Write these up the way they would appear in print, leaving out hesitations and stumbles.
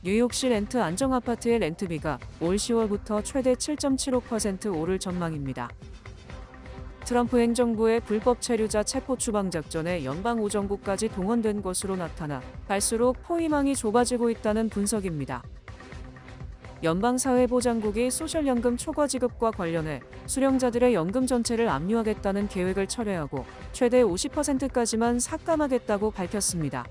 뉴욕시 렌트 안정아파트의 렌트비가 올 10월부터 최대 7.75% 오를 전망입니다. 트럼프 행정부의 불법 체류자 체포 추방 작전에 연방 우정국까지 동원된 것으로 나타나 갈수록 포위망이 좁아지고 있다는 분석입니다. 연방사회보장국이 소셜연금 초과 지급과 관련해 수령자들의 연금 전체를 압류하겠다는 계획을 철회하고 최대 50%까지만 삭감하겠다고 밝혔습니다.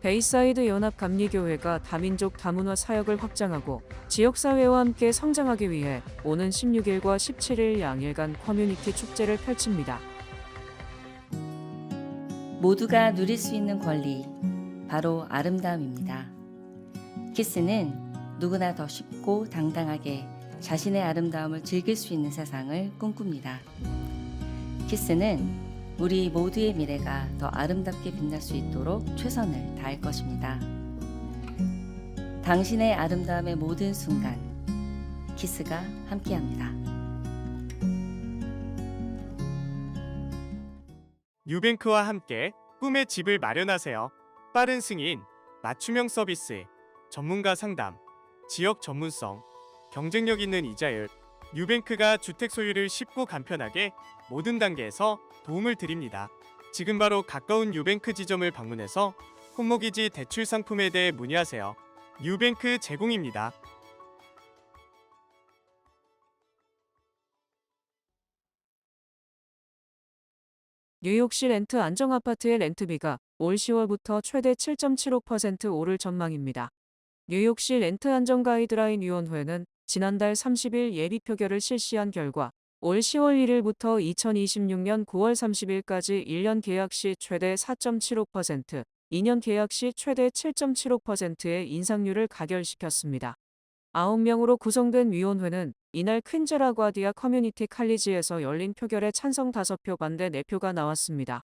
베이사이드 연합감리교회가 다민족 다문화 사역을 확장하고 지역사회와 함께 성장하기 위해 오는 16일과 17일 양일간 커뮤니티 축제를 펼칩니다. 모두가 누릴 수 있는 권리, 바로 아름다움입니다. 키스는 누구나 더 쉽고 당당하게 자신의 아름다움을 즐길 수 있는 세상을 꿈꿉니다. 키스는 우리 모두의 미래가 더 아름답게 빛날 수 있도록 최선을 다할 것입니다. 당신의 아름다움의 모든 순간, 키스가 함께합니다. 뉴뱅크와 함께 꿈의 집을 마련하세요. 빠른 승인, 맞춤형 서비스, 전문가 상담, 지역 전문성, 경쟁력 있는 이자율. 뉴뱅크가 주택 소유를 쉽고 간편하게 모든 단계에서 도움을 드립니다. 지금 바로 가까운 뉴뱅크 지점을 방문해서 홈모기지 대출 상품에 대해 문의하세요. 뉴뱅크 제공입니다. 뉴욕시 렌트 안정아파트의 렌트비가 올 10월부터 최대 7.75% 오를 전망입니다. 뉴욕시 렌트 안정 가이드라인 위원회는 지난달 30일 예비 표결을 실시한 결과 올 10월 1일부터 2026년 9월 30일까지 1년 계약 시 최대 4.75%, 2년 계약 시 최대 7.75%의 인상률을 가결시켰습니다. 9명으로 구성된 위원회는 이날 퀸즈라과디아 커뮤니티 칼리지에서 열린 표결에 찬성 5표 반대 4표가 나왔습니다.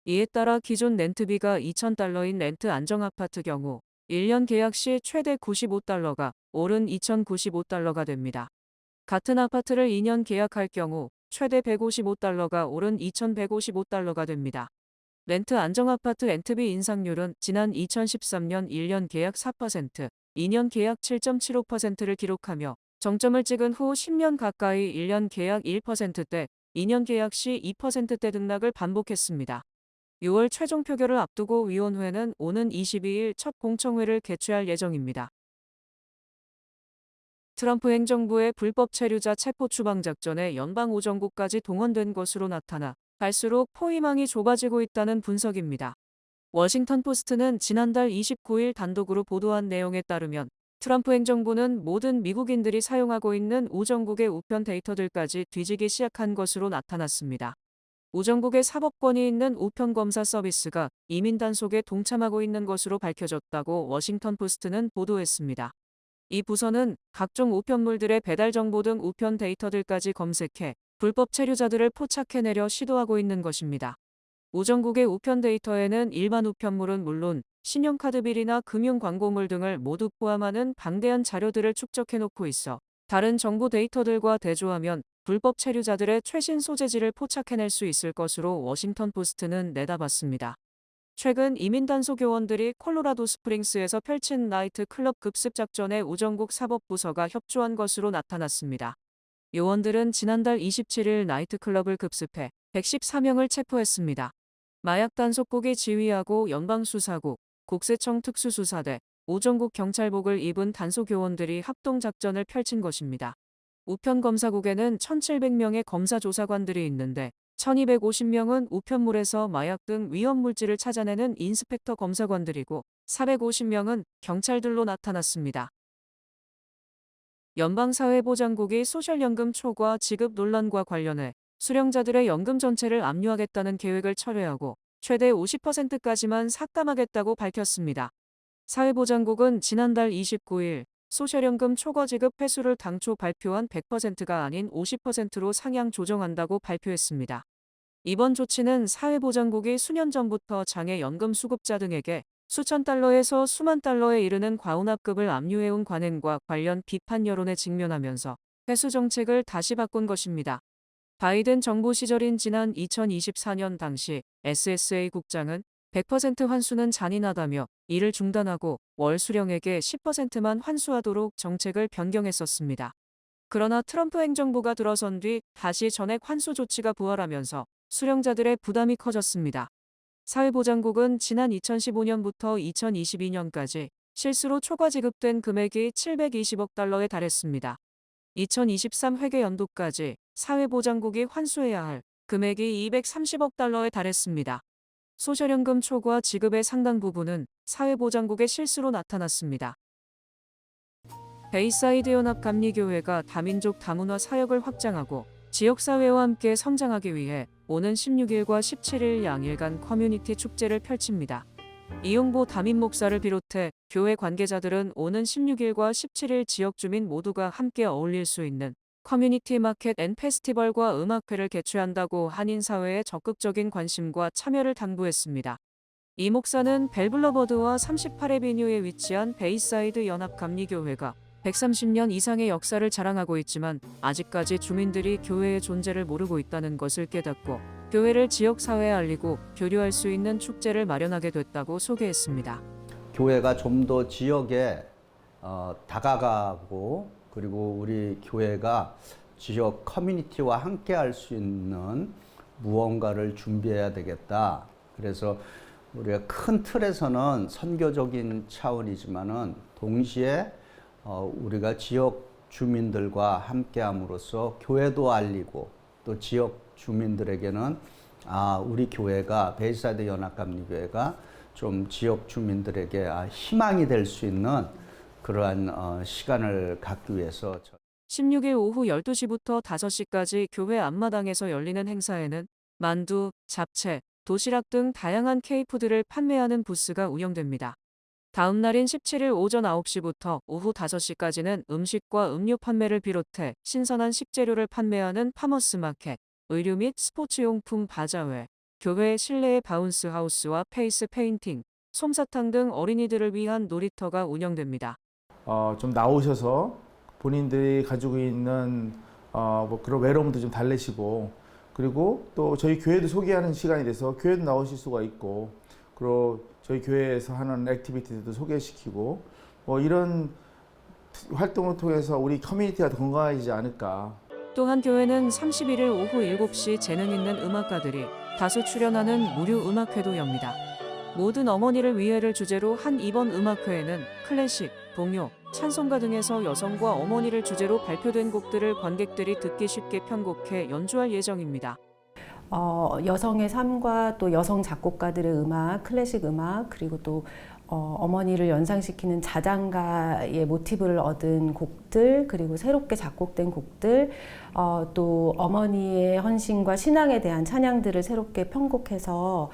이에 따라 기존 렌트비가 $2,000인 렌트 안정아파트 경우 1년 계약 시 최대 $95가 오른 $2,095가 됩니다. 같은 아파트를 2년 계약할 경우 최대 $155가 오른 $2,155가 됩니다. 렌트 안정아파트 렌트비 인상률은 지난 2013년 1년 계약 4%, 2년 계약 7.75%를 기록하며 정점을 찍은 후 10년 가까이 1년 계약 1%대, 2년 계약 시 2%대 등락을 반복했습니다. 6월 최종 표결을 앞두고 위원회는 오는 22일 첫 공청회를 개최할 예정입니다. 트럼프 행정부의 불법 체류자 체포 추방 작전에 연방 우정국까지 동원된 것으로 나타나 갈수록 포위망이 좁아지고 있다는 분석입니다. 워싱턴 포스트는 지난달 29일 단독으로 보도한 내용에 따르면 트럼프 행정부는 모든 미국인들이 사용하고 있는 우정국의 우편 데이터들까지 뒤지기 시작한 것으로 나타났습니다. 우정국의 사법권이 있는 우편 검사 서비스가 이민 단속에 동참하고 있는 것으로 밝혀졌다고 워싱턴 포스트는 보도했습니다. 이 부서는 각종 우편물들의 배달 정보 등 우편 데이터들까지 검색해 불법 체류자들을 포착해내려 시도하고 있는 것입니다. 우정국의 우편 데이터에는 일반 우편물은 물론 신용카드 비리나 금융 광고물 등을 모두 포함하는 방대한 자료들을 축적해놓고 있어 다른 정보 데이터들과 대조하면 불법 체류자들의 최신 소재지를 포착해낼 수 있을 것으로 워싱턴 포스트는 내다봤습니다. 최근 이민 단속 요원들이 콜로라도 스프링스에서 펼친 나이트 클럽 급습 작전에 우정국 사법부서가 협조한 것으로 나타났습니다. 요원들은 지난달 27일 나이트 클럽을 급습해 114명을 체포했습니다. 마약 단속국이 지휘하고 연방수사국, 국세청 특수수사대, 우정국 경찰복을 입은 단속 요원들이 합동 작전을 펼친 것입니다. 우편검사국에는 1,700명의 검사조사관들이 있는데 1,250명은 우편물에서 마약 등 위험물질을 찾아내는 인스펙터 검사관들이고 450명은 경찰들로 나타났습니다. 연방사회보장국이 소셜연금 초과 지급 논란과 관련해 수령자들의 연금 전체를 압류하겠다는 계획을 철회하고 최대 50%까지만 삭감하겠다고 밝혔습니다. 사회보장국은 지난달 29일 소셜연금 초과 지급 횟수를 당초 발표한 100%가 아닌 50%로 상향 조정한다고 발표했습니다. 이번 조치는 사회보장국이 수년 전부터 장애 연금 수급자 등에게 수천 달러에서 수만 달러에 이르는 과운합급을 압류해온 관행과 관련 비판 여론에 직면하면서 회수 정책을 다시 바꾼 것입니다. 바이든 정부 시절인 지난 2024년 당시 SSA 국장은 100% 환수는 잔인하다며 이를 중단하고 월 수령에게 10%만 환수하도록 정책을 변경했었습니다. 그러나 트럼프 행정부가 들어선 뒤 다시 전액 환수 조치가 부활하면서 수령자들의 부담이 커졌습니다. 사회보장국은 지난 2015년부터 2022년까지 실수로 초과 지급된 금액이 720억 달러에 달했습니다. 2023 회계연도까지 사회보장국이 환수해야 할 금액이 230억 달러에 달했습니다. 소셜연금 초과 지급의 상당 부분은 사회보장국의 실수로 나타났습니다. 베이사이드 연합감리교회가 다민족 다문화 사역을 확장하고 지역사회와 함께 성장하기 위해 오는 16일과 17일 양일간 커뮤니티 축제를 펼칩니다. 이용보 담임 목사를 비롯해 교회 관계자들은 오는 16일과 17일 지역 주민 모두가 함께 어울릴 수 있는 커뮤니티 마켓 앤 페스티벌과 음악회를 개최한다고 한인사회에 적극적인 관심과 참여를 당부했습니다. 이 목사는 벨블러버드와 38에비뉴에 위치한 베이사이드 연합감리교회가 130년 이상의 역사를 자랑하고 있지만 아직까지 주민들이 교회의 존재를 모르고 있다는 것을 깨닫고 교회를 지역사회에 알리고 교류할 수 있는 축제를 마련하게 됐다고 소개했습니다. 교회가 좀 더 지역에 다가가고 그리고 우리 교회가 지역 커뮤니티와 함께 할 수 있는 무언가를 준비해야 되겠다. 그래서 우리가 큰 틀에서는 선교적인 차원이지만은 동시에 우리가 지역 주민들과 함께함으로써 교회도 알리고 또 지역 주민들에게는 우리 교회가 베이사이드 연합감리교회가 좀 지역 주민들에게 희망이 될 수 있는 그러한 시간을 갖기 위해서 16일 오후 12시부터 5시까지 교회 앞마당에서 열리는 행사에는 만두, 잡채, 도시락 등 다양한 K푸드를 판매하는 부스가 운영됩니다. 다음 날인 17일 오전 9시부터 오후 5시까지는 음식과 음료 판매를 비롯해 신선한 식재료를 판매하는 파머스 마켓, 의류 및 스포츠용품 바자회, 교회 실내의 바운스 하우스와 페이스 페인팅, 솜사탕 등 어린이들을 위한 놀이터가 운영됩니다. 좀 나오셔서 본인들이 가지고 있는 뭐 그런 외로움도 좀 달래시고, 그리고 또 저희 교회도 소개하는 시간이 돼서 교회도 나오실 수가 있고, 그리고 저희 교회에서 하는 액티비티들도 소개시키고, 뭐 이런 활동을 통해서 우리 커뮤니티가 더 건강해지지 않을까. 또한 교회는 31일 오후 7시 재능 있는 음악가들이 다수 출연하는 무료 음악회도 엽니다. 모든 어머니를 위해를 주제로 한 이번 음악회에는 클래식, 동요, 찬송가 등에서 여성과 어머니를 주제로 발표된 곡들을 관객들이 듣기 쉽게 편곡해 연주할 예정입니다. 여성의 삶과 또 여성 작곡가들의 음악, 클래식 음악, 그리고 또 어머니를 연상시키는 자장가의 모티브를 얻은 곡들, 그리고 새롭게 작곡된 곡들, 또 어머니의 헌신과 신앙에 대한 찬양들을 새롭게 편곡해서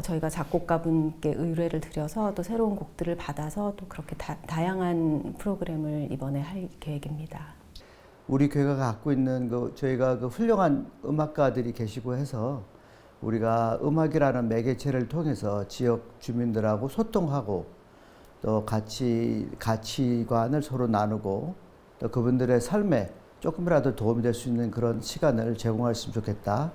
저희가 작곡가분께 의뢰를 드려서 또 새로운 곡들을 받아서 또 그렇게 다양한 프로그램을 이번에 할 계획입니다. 우리 교회가 갖고 있는 저희가 훌륭한 음악가들이 계시고 해서 우리가 음악이라는 매개체를 통해서 지역 주민들하고 소통하고 또 가치관을 서로 나누고 또 그분들의 삶에 조금이라도 도움이 될 수 있는 그런 시간을 제공했으면 좋겠다.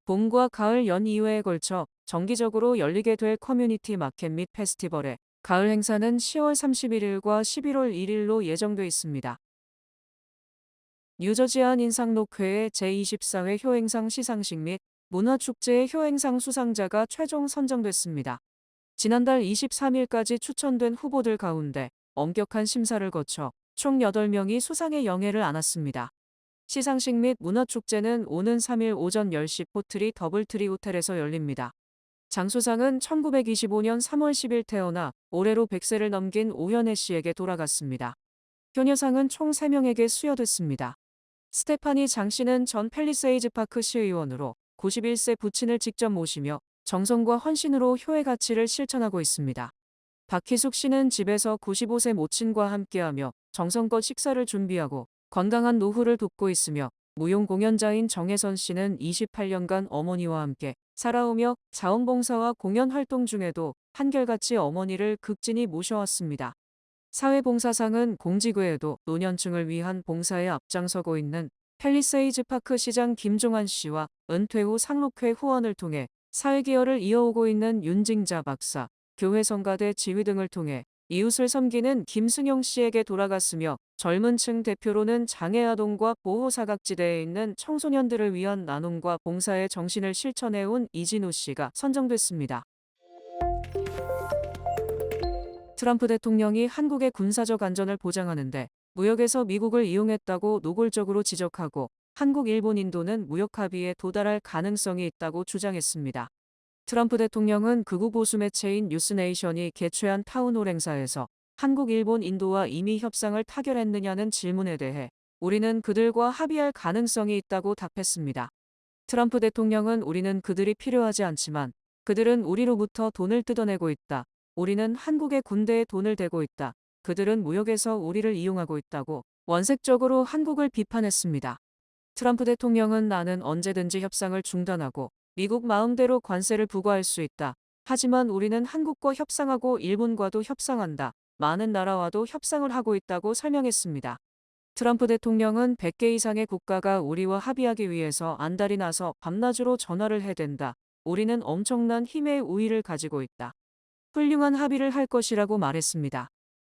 봄과 가을 연 2회에 걸쳐 정기적으로 열리게 될 커뮤니티 마켓 및 페스티벌의 가을 행사는 10월 31일과 11월 1일로 예정돼 있습니다. 뉴저지 한인상록회의 제24회 효행상 시상식 및 문화축제의 효행상 수상자가 최종 선정됐습니다. 지난달 23일까지 추천된 후보들 가운데 엄격한 심사를 거쳐 총 8명이 수상의 영예를 안았습니다. 시상식 및 문화축제는 오는 3일 오전 10시 포트리 더블트리 호텔에서 열립니다. 장수상은 1925년 3월 10일 태어나 올해로 100세를 넘긴 오현애 씨에게 돌아갔습니다. 효녀상은 총 3명에게 수여됐습니다. 스테파니 장 씨는 전 팰리세이즈 파크 시의원으로 91세 부친을 직접 모시며 정성과 헌신으로 효의 가치를 실천하고 있습니다. 박희숙 씨는 집에서 95세 모친과 함께하며 정성껏 식사를 준비하고 건강한 노후를 돕고 있으며 무용 공연자인 정혜선 씨는 28년간 어머니와 함께 살아오며 자원봉사와 공연 활동 중에도 한결같이 어머니를 극진히 모셔왔습니다. 사회봉사상은 공직 외에도 노년층을 위한 봉사에 앞장서고 있는 팰리세이즈 파크 시장 김종환 씨와 은퇴 후 상록회 후원을 통해 사회기여를 이어오고 있는 윤징자 박사, 교회 성가대 지휘 등을 통해 이웃을 섬기는 김승용 씨에게 돌아갔으며 젊은 층 대표로는 장애아동과 보호사각지대에 있는 청소년들을 위한 나눔과 봉사의 정신을 실천해온 이진우 씨가 선정됐습니다. 트럼프 대통령이 한국의 군사적 안전을 보장하는데 무역에서 미국을 이용했다고 노골적으로 지적하고 한국, 일본, 인도는 무역 합의에 도달할 가능성이 있다고 주장했습니다. 트럼프 대통령은 극우 보수 매체인 뉴스네이션이 개최한 타운홀 행사에서 한국, 일본, 인도와 이미 협상을 타결했느냐는 질문에 대해 우리는 그들과 합의할 가능성이 있다고 답했습니다. 트럼프 대통령은 우리는 그들이 필요하지 않지만 그들은 우리로부터 돈을 뜯어내고 있다. 우리는 한국의 군대에 돈을 대고 있다. 그들은 무역에서 우리를 이용하고 있다고 원색적으로 한국을 비판했습니다. 트럼프 대통령은 나는 언제든지 협상을 중단하고 미국 마음대로 관세를 부과할 수 있다. 하지만 우리는 한국과 협상하고 일본과도 협상한다. 많은 나라와도 협상을 하고 있다고 설명했습니다. 트럼프 대통령은 100개 이상의 국가가 우리와 합의하기 위해서 안달이 나서 밤낮으로 전화를 해댄다. 우리는 엄청난 힘의 우위를 가지고 있다. 훌륭한 합의를 할 것이라고 말했습니다.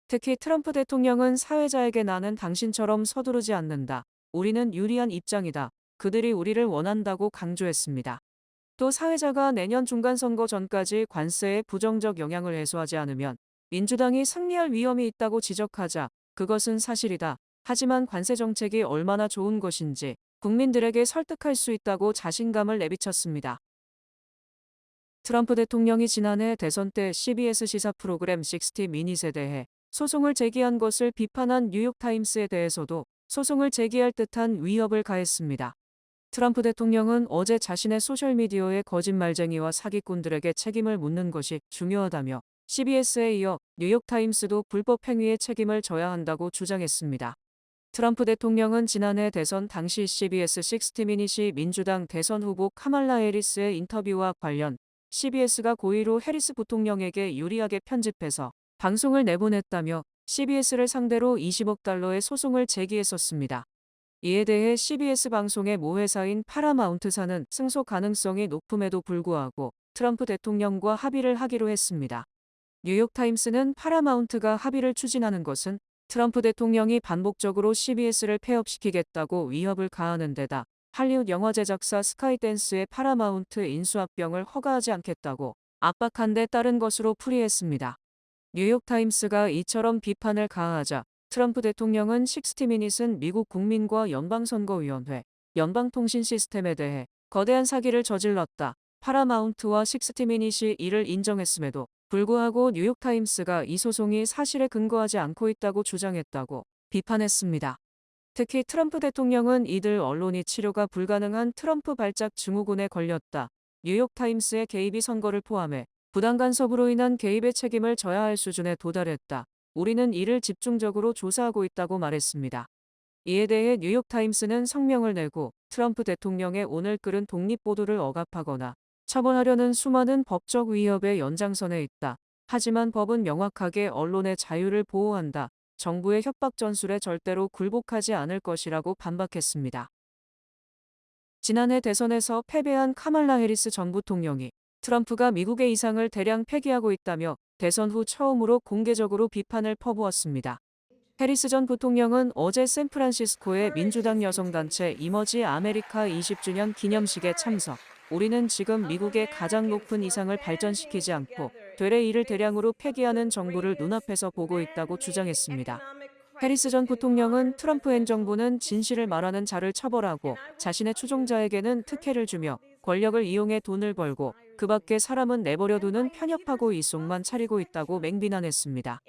특히 트럼프 대통령은 사회자에게 나는 당신처럼 서두르지 않는다. 우리는 유리한 입장이다. 그들이 우리를 원한다고 강조했습니다. 또 사회자가 내년 중간선거 전까지 관세의 부정적 영향을 해소하지 않으면 민주당이 승리할 위험이 있다고 지적하자 그것은 사실이다. 하지만 관세 정책이 얼마나 좋은 것인지 국민들에게 설득할 수 있다고 자신감을 내비쳤습니다. 트럼프 대통령이 지난해 대선 때 CBS 시사 프로그램 60 미닛에 대해 소송을 제기한 것을 비판한 뉴욕타임스에 대해서도 소송을 제기할 듯한 위협을 가했습니다. 트럼프 대통령은 어제 자신의 소셜미디어에 거짓말쟁이와 사기꾼들에게 책임을 묻는 것이 중요하다며 CBS에 이어 뉴욕타임스도 불법 행위의 책임을 져야 한다고 주장했습니다. 트럼프 대통령은 지난해 대선 당시 CBS 60 미닛이 민주당 대선 후보 카말라 해리스의 인터뷰와 관련 CBS가 고의로 해리스 부통령에게 유리하게 편집해서 방송을 내보냈다며 CBS를 상대로 20억 달러의 소송을 제기했었습니다. 이에 대해 CBS 방송의 모회사인 파라마운트사는 승소 가능성이 높음에도 불구하고 트럼프 대통령과 합의를 하기로 했습니다. 뉴욕타임스는 파라마운트가 합의를 추진하는 것은 트럼프 대통령이 반복적으로 CBS를 폐업시키겠다고 위협을 가하는 데다 할리우드 영화 제작사 스카이댄스의 파라마운트 인수합병을 허가하지 않겠다고 압박한 데 따른 것으로 풀이했습니다. 뉴욕타임스가 이처럼 비판을 가하자 트럼프 대통령은 60 미닛은 미국 국민과 연방선거위원회, 연방통신 시스템에 대해 거대한 사기를 저질렀다. 파라마운트와 60 미닛이 이를 인정했음에도 불구하고 뉴욕타임스가 이 소송이 사실에 근거하지 않고 있다고 주장했다고 비판했습니다. 특히 트럼프 대통령은 이들 언론이 치료가 불가능한 트럼프 발작 증후군에 걸렸다. 뉴욕타임스의 개입이 선거를 포함해 부당 간섭으로 인한 개입의 책임을 져야 할 수준에 도달했다. 우리는 이를 집중적으로 조사하고 있다고 말했습니다. 이에 대해 뉴욕타임스는 성명을 내고 트럼프 대통령의 오늘 글은 독립보도를 억압하거나 처벌하려는 수많은 법적 위협의 연장선에 있다. 하지만 법은 명확하게 언론의 자유를 보호한다. 정부의 협박 전술에 절대로 굴복하지 않을 것이라고 반박했습니다. 지난해 대선에서 패배한 카말라 해리스 전 부통령이 트럼프가 미국의 이상을 대량 폐기하고 있다며 대선 후 처음으로 공개적으로 비판을 퍼부었습니다. 해리스 전 부통령은 어제 샌프란시스코의 민주당 여성단체 이머지 아메리카 20주년 기념식에 참석. 우리는 지금 미국의 가장 높은 이상을 발전시키지 않고 되레 이를 대량으로 폐기하는 정부를 눈앞에서 보고 있다고 주장했습니다. 해리스 전 부통령은 트럼프 행정부는 진실을 말하는 자를 처벌하고 자신의 추종자에게는 특혜를 주며 권력을 이용해 돈을 벌고 그 밖의 사람은 내버려두는 편협하고 이속만 차리고 있다고 맹비난했습니다.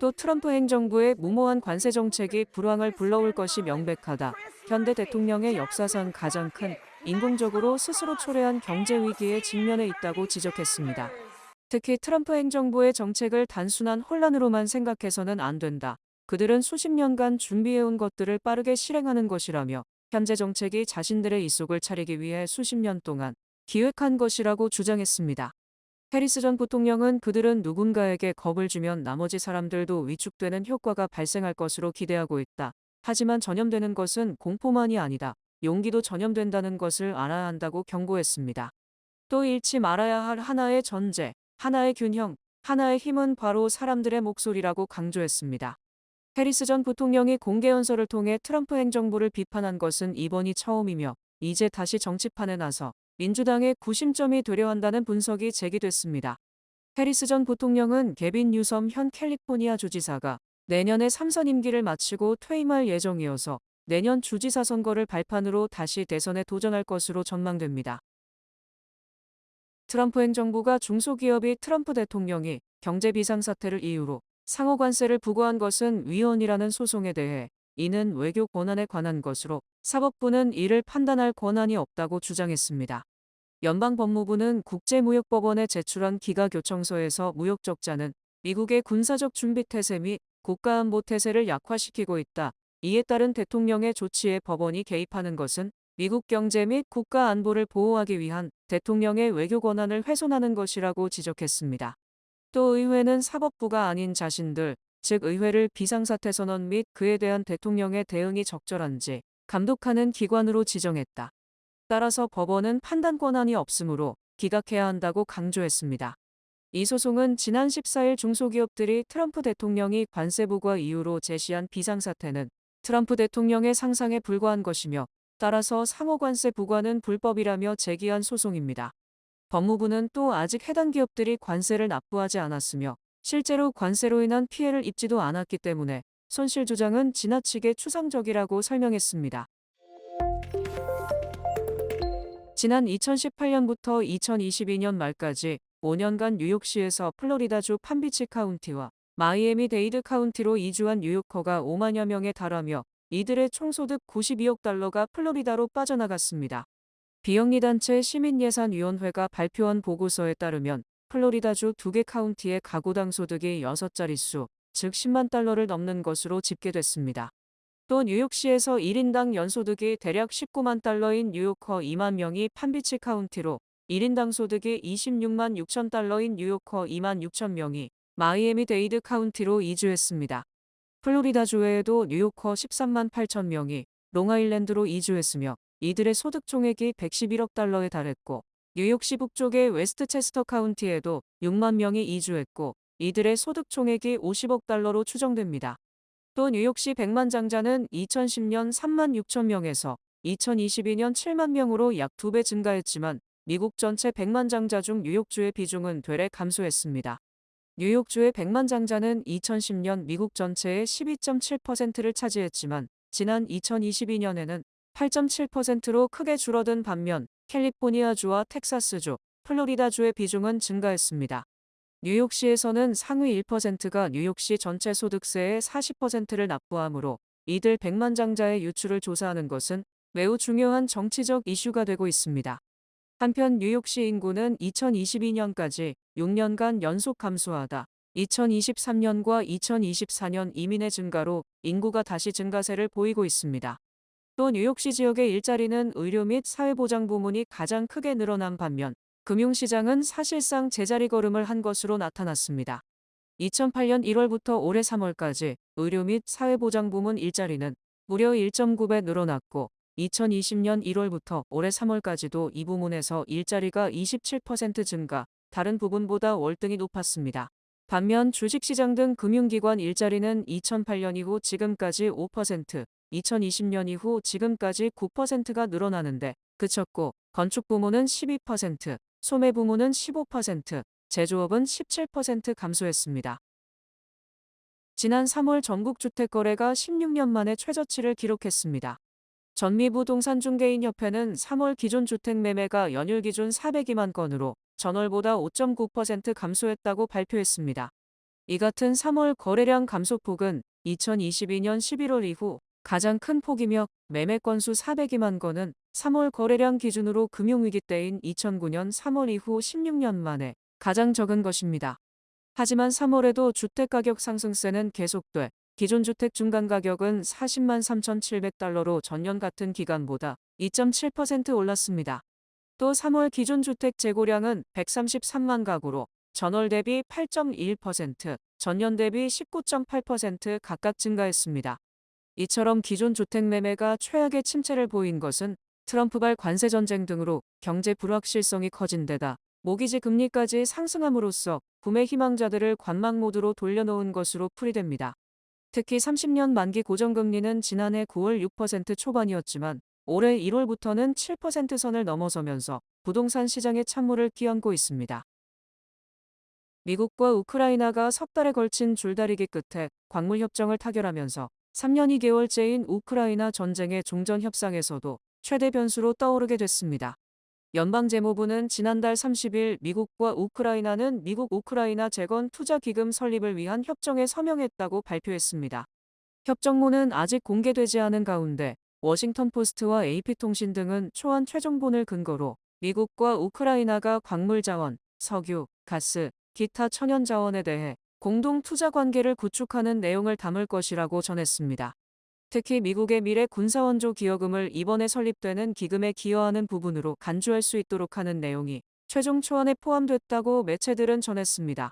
또 트럼프 행정부의 무모한 관세 정책이 불황을 불러올 것이 명백하다. 현대 대통령의 역사상 가장 큰 인공적으로 스스로 초래한 경제 위기에 직면해 있다고 지적했습니다. 특히 트럼프 행정부의 정책을 단순한 혼란으로만 생각해서는 안 된다. 그들은 수십 년간 준비해온 것들을 빠르게 실행하는 것이라며 현재 정책이 자신들의 이속을 차리기 위해 수십 년 동안 기획한 것이라고 주장했습니다. 해리스 전 부통령은 그들은 누군가에게 겁을 주면 나머지 사람들도 위축되는 효과가 발생할 것으로 기대하고 있다. 하지만 전염되는 것은 공포만이 아니다. 용기도 전염된다는 것을 알아야 한다고 경고했습니다. 또 잃지 말아야 할 하나의 전제, 하나의 균형, 하나의 힘은 바로 사람들의 목소리라고 강조했습니다. 해리스 전 부통령이 공개 연설을 통해 트럼프 행정부를 비판한 것은 이번이 처음이며 이제 다시 정치판에 나서 민주당의 구심점이 되려 한다는 분석이 제기됐습니다. 해리스 전 부통령은 개빈 뉴섬 현 캘리포니아 주지사가 내년에 3선 임기를 마치고 퇴임할 예정이어서 내년 주지사 선거를 발판으로 다시 대선에 도전할 것으로 전망됩니다. 트럼프 행정부가 중소기업이 트럼프 대통령이 경제 비상사태를 이유로 상호 관세를 부과한 것은 위헌이라는 소송에 대해 이는 외교 권한에 관한 것으로 사법부는 이를 판단할 권한이 없다고 주장했습니다. 연방법무부는 국제무역법원에 제출한 기가교청서에서 무역 적자는 미국의 군사적 준비 태세 및 국가안보 태세를 약화시키고 있다. 이에 따른 대통령의 조치에 법원이 개입하는 것은 미국 경제 및 국가 안보를 보호하기 위한 대통령의 외교 권한을 훼손하는 것이라고 지적했습니다. 또 의회는 사법부가 아닌 자신들, 즉 의회를 비상사태 선언 및 그에 대한 대통령의 대응이 적절한지 감독하는 기관으로 지정했다. 따라서 법원은 판단 권한이 없으므로 기각해야 한다고 강조했습니다. 이 소송은 지난 14일 중소기업들이 트럼프 대통령이 관세 부과 이유로 제시한 비상사태는 트럼프 대통령의 상상에 불과한 것이며 따라서 상호관세 부과는 불법이라며 제기한 소송입니다. 법무부는 또 아직 해당 기업들이 관세를 납부하지 않았으며 실제로 관세로 인한 피해를 입지도 않았기 때문에 손실 주장은 지나치게 추상적이라고 설명했습니다. 지난 2018년부터 2022년 말까지 5년간 뉴욕시에서 플로리다주 판비치 카운티와 마이애미 데이드 카운티로 이주한 뉴요커가 5만여 명에 달하며 이들의 총소득 92억 달러가 플로리다로 빠져나갔습니다. 비영리단체 시민예산위원회가 발표한 보고서에 따르면 플로리다주 2개 카운티의 가구당 소득이 6자릿수, 즉 10만 달러를 넘는 것으로 집계됐습니다. 또 뉴욕시에서 1인당 연소득이 대략 19만 달러인 뉴요커 2만 명이 판비치 카운티로 1인당 소득이 26만 6천 달러인 뉴요커 2만 6천 명이 마이애미 데이드 카운티로 이주했습니다. 플로리다주 외에도 뉴요커 13만 8천 명이 롱아일랜드로 이주했으며 이들의 소득 총액이 111억 달러에 달했고 뉴욕시 북쪽의 웨스트체스터 카운티에도 6만 명이 이주했고 이들의 소득 총액이 50억 달러로 추정됩니다. 또 뉴욕시 백만장자는 2010년 3만 6천 명에서 2022년 7만 명으로 약 2배 증가했지만 미국 전체 백만장자 중 뉴욕주의 비중은 되레 감소했습니다. 뉴욕주의 백만장자는 2010년 미국 전체의 12.7%를 차지했지만 지난 2022년에는 8.7%로 크게 줄어든 반면 캘리포니아주와 텍사스주, 플로리다주의 비중은 증가했습니다. 뉴욕시에서는 상위 1%가 뉴욕시 전체 소득세의 40%를 납부하므로 이들 백만장자의 유출을 조사하는 것은 매우 중요한 정치적 이슈가 되고 있습니다. 한편 뉴욕시 인구는 2022년까지 6년간 연속 감소하다 2023년과 2024년 이민의 증가로 인구가 다시 증가세를 보이고 있습니다. 또 뉴욕시 지역의 일자리는 의료 및 사회보장 부문이 가장 크게 늘어난 반면 금융시장은 사실상 제자리 걸음을 한 것으로 나타났습니다. 2008년 1월부터 올해 3월까지 의료 및 사회보장 부문 일자리는 무려 1.9배 늘어났고 2020년 1월부터 올해 3월까지도 이 부문에서 일자리가 27% 증가, 다른 부분보다 월등히 높았습니다. 반면 주식시장 등 금융기관 일자리는 2008년 이후 지금까지 5%, 2020년 이후 지금까지 9%가 늘어나는데 그쳤고 건축 부문은 12%, 소매 부문은 15%, 제조업은 17% 감소했습니다. 지난 3월 전국 주택거래가 16년 만에 최저치를 기록했습니다. 전미부동산중개인협회는 3월 기존 주택 매매가 연휴 기준 402만 건으로 전월보다 5.9% 감소했다고 발표했습니다. 이 같은 3월 거래량 감소폭은 2022년 11월 이후 가장 큰 폭이며 매매 건수 402만 건은 3월 거래량 기준으로 금융위기 때인 2009년 3월 이후 16년 만에 가장 적은 것입니다. 하지만 3월에도 주택가격 상승세는 계속돼 기존 주택 중간 가격은 40만 3,700달러로 전년 같은 기간보다 2.7% 올랐습니다. 또 3월 기존 주택 재고량은 133만 가구로 전월 대비 8.1%, 전년 대비 19.8% 각각 증가했습니다. 이처럼 기존 주택 매매가 최악의 침체를 보인 것은 트럼프발 관세 전쟁 등으로 경제 불확실성이 커진 데다 모기지 금리까지 상승함으로써 구매 희망자들을 관망 모드로 돌려놓은 것으로 풀이됩니다. 특히 30년 만기 고정금리는 지난해 9월 6% 초반이었지만 올해 1월부터는 7% 선을 넘어서면서 부동산 시장에 찬물을 끼얹고 있습니다. 미국과 우크라이나가 석 달에 걸친 줄다리기 끝에 광물 협정을 타결하면서 3년 2개월째인 우크라이나 전쟁의 종전 협상에서도 최대 변수로 떠오르게 됐습니다. 연방재무부는 지난달 30일 미국과 우크라이나는 미국 우크라이나 재건 투자 기금 설립을 위한 협정에 서명했다고 발표했습니다. 협정문은 아직 공개되지 않은 가운데 워싱턴 포스트와 AP통신 등은 초안 최종본을 근거로 미국과 우크라이나가 광물 자원, 석유, 가스, 기타 천연 자원에 대해 공동 투자 관계를 구축하는 내용을 담을 것이라고 전했습니다. 특히 미국의 미래 군사원조 기여금을 이번에 설립되는 기금에 기여하는 부분으로 간주할 수 있도록 하는 내용이 최종 초안에 포함됐다고 매체들은 전했습니다.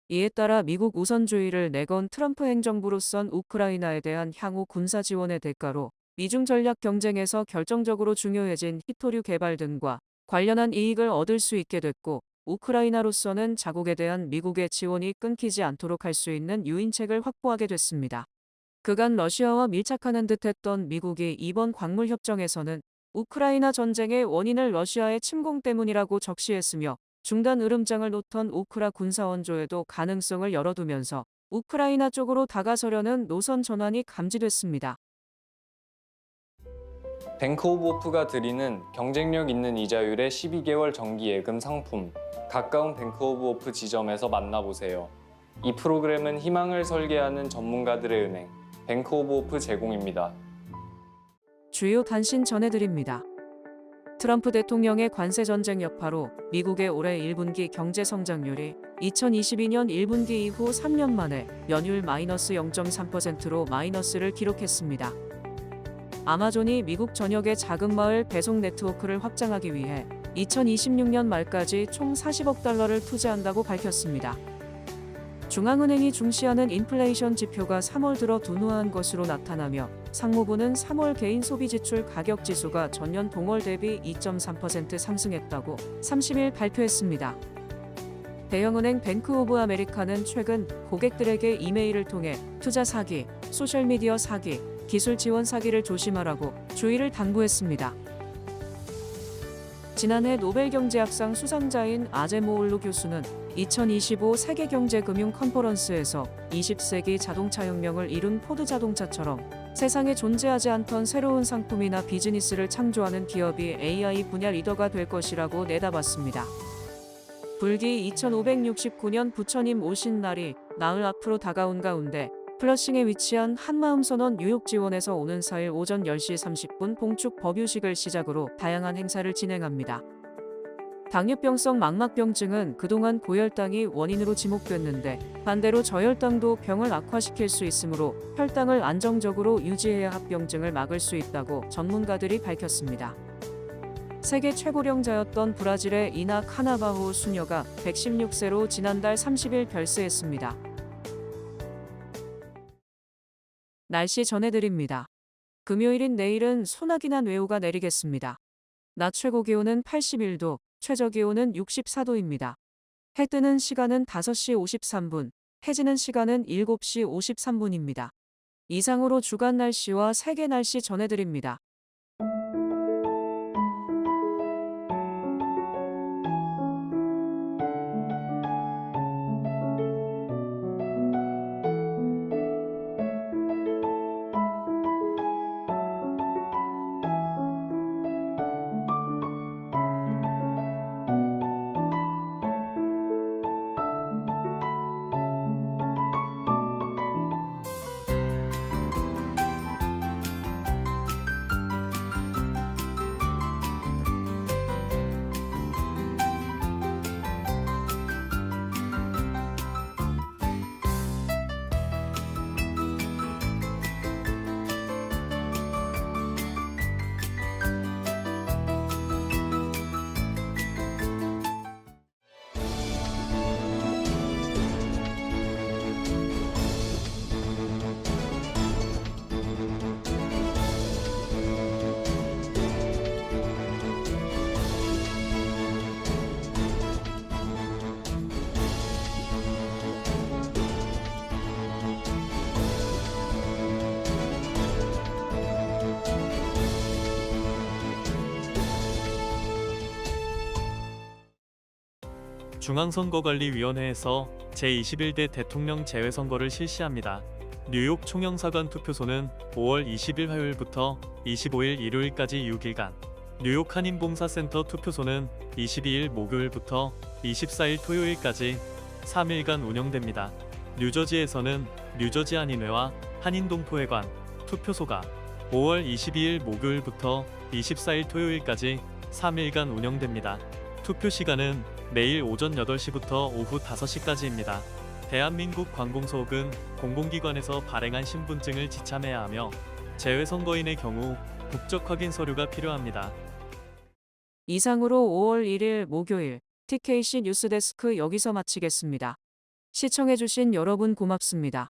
이에 따라 미국 우선주의를 내건 트럼프 행정부로선 우크라이나에 대한 향후 군사 지원의 대가로 미중 전략 경쟁에서 결정적으로 중요해진 히토류 개발 등과 관련한 이익을 얻을 수 있게 됐고, 우크라이나로서는 자국에 대한 미국의 지원이 끊기지 않도록 할 수 있는 유인책을 확보하게 됐습니다. 그간 러시아와 밀착하는 듯했던 미국이 이번 광물 협정에서는 우크라이나 전쟁의 원인을 러시아의 침공 때문이라고 적시했으며 중단 으름장을 놓던 우크라 군사원조에도 가능성을 열어두면서 우크라이나 쪽으로 다가서려는 노선 전환이 감지됐습니다. 뱅크 오브 호프가 드리는 경쟁력 있는 이자율의 12개월 정기 예금 상품, 가까운 뱅크 오브 호프 지점에서 만나보세요. 이 프로그램은 희망을 설계하는 전문가들의 은행, 뱅크 오브 호프 제공입니다. 주요 단신 전해드립니다. 트럼프 대통령의 관세 전쟁 여파로 미국의 올해 1분기 경제 성장률이 2022년 1분기 이후 3년 만에 연율 마이너스 0.3%로 마이너스를 기록했습니다. 아마존이 미국 전역의 작은 마을 배송 네트워크를 확장하기 위해 2026년 말까지 총 40억 달러를 투자한다고 밝혔습니다. 중앙은행이 중시하는 인플레이션 지표가 3월 들어 둔화한 것으로 나타나며 상무부는 3월 개인 소비 지출 가격 지수가 전년 동월 대비 2.3% 상승했다고 30일 발표했습니다. 대형은행 뱅크 오브 아메리카는 최근 고객들에게 이메일을 통해 투자 사기, 소셜미디어 사기, 기술 지원 사기를 조심하라고 주의를 당부했습니다. 지난해 노벨경제학상 수상자인 아제모올루 교수는 2025 세계경제금융 컨퍼런스에서 20세기 자동차혁명을 이룬 포드 자동차처럼 세상에 존재하지 않던 새로운 상품이나 비즈니스를 창조하는 기업이 AI 분야 리더가 될 것이라고 내다봤습니다. 불기 2569년 부처님 오신 날이 나흘 앞으로 다가온 가운데 플러싱에 위치한 한마음선원 뉴욕지원에서 오는 4일 오전 10시 30분 봉축 법유식을 시작으로 다양한 행사를 진행합니다. 당뇨병성 망막병증은 그동안 고혈당이 원인으로 지목됐는데 반대로 저혈당도 병을 악화시킬 수 있으므로 혈당을 안정적으로 유지해야 합병증을 막을 수 있다고 전문가들이 밝혔습니다. 세계 최고령자였던 브라질의 이나 카나바호 수녀가 116세로 지난달 30일 별세했습니다. 날씨 전해드립니다. 금요일인 내일은 소나기나 뇌우가 내리겠습니다. 낮 최고 기온은 81도, 최저 기온은 64도입니다. 해 뜨는 시간은 5시 53분, 해 지는 시간은 7시 53분입니다. 이상으로 주간 날씨와 세계 날씨 전해드립니다. 중앙선거관리위원회에서 제21대 대통령 재외선거를 실시합니다. 뉴욕 총영사관 투표소는 5월 20일 화요일부터 25일 일요일까지 6일간, 뉴욕 한인봉사센터 투표소는 22일 목요일부터 24일 토요일까지 3일간 운영됩니다. 뉴저지에서는 뉴저지 한인회와 한인동포회관 투표소가 5월 22일 목요일부터 24일 토요일까지 3일간 운영됩니다. 투표 시간은 매일 오전 8시부터 오후 5시까지입니다. 대한민국 관공서욱은 공공기관에서 발행한 신분증을 지참해야 하며 재외선거인의 경우 국적 확인 서류가 필요합니다. 이상으로 5월 1일 목요일 TKC 뉴스데스크 여기서 마치겠습니다. 시청해주신 여러분 고맙습니다.